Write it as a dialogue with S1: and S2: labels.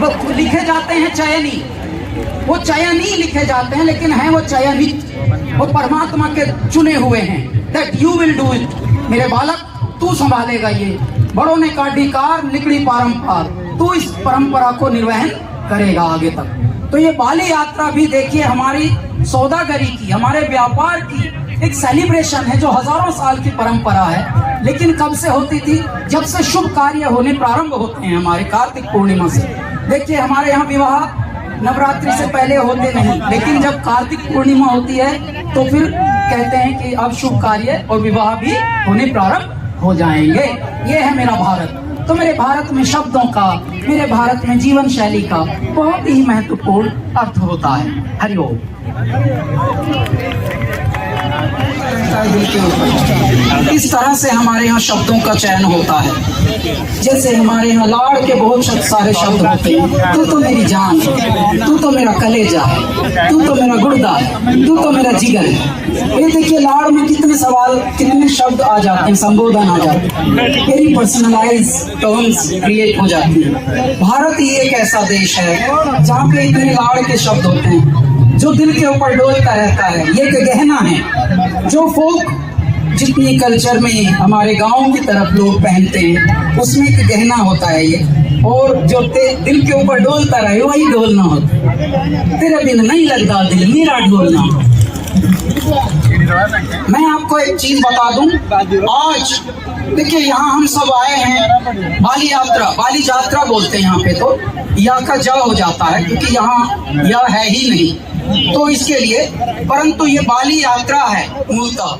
S1: वो लिखे जाते हैं चयनी, वो चयनी लिखे जाते हैं, लेकिन हैं वो चयनित, वो परमात्मा के चुने हुए हैं। That you will do it, मेरे बालक तू संभालेगा ये। बड़ों ने काटी कार निकली पारंपार, तू इस परंपरा को निर्वहन करेगा आगे तक। तो ये बाली यात्रा भी देखिए हमारी सौदागरी की, हमारे व्यापार की एक सेलिब्रेशन है जो हजारों साल की परंपरा है। लेकिन कब से होती थी? जब से शुभ कार्य होने प्रारंभ होते हैं हमारे कार्तिक पूर्णिमा से। देखिए हमारे यहाँ विवाह नवरात्रि से पहले होते नहीं, लेकिन जब कार्तिक पूर्णिमा होती है तो फिर कहते हैं कि अब शुभ कार्य और विवाह भी होने प्रारंभ हो जाएंगे। ये है मेरा भारत। तो मेरे भारत में शब्दों का, मेरे भारत में जीवन शैली का बहुत ही महत्वपूर्ण अर्थ होता है। हरिओम। इस तरह से हमारे यहाँ शब्दों का चयन होता है। जैसे हमारे यहाँ लाड़ के बहुत सारे शब्द होते हैं। तू तो मेरी जान है, तू तो मेरा कलेजा है, तू तो मेरा गुर्दा है, तू तो मेरा जिगर है। ये देखिए लाड़ में कितने सवाल, कितने शब्द आ जाते हैं, संबोधन आ जाते हैं, वेरी पर्सनलाइज टर्म्स क्रिएट हो जाती है। भारत ही एक ऐसा देश है जहाँ पे इतने लाड़ के शब्द होते हैं जो दिल के ऊपर डोलता रहता है। ये एक गहना है जो फोक जितनी कल्चर में हमारे गांव की तरफ लोग पहनते हैं, उसमें एक गहना होता है ये। और जो दिल के ऊपर डोलता रहे वही डोलना होता है। तेरे बिन नहीं लगता दिल मेरा डोलना। मैं आपको एक चीज बता दूं, आज देखिए यहाँ हम सब आए हैं बाली यात्रा, बाली यात्रा बोलते हैं यहाँ पे, तो या का जा हो जाता है क्योंकि यहाँ या है ही नहीं, तो इसके लिए, परंतु ये बाली यात्रा है मूलतः।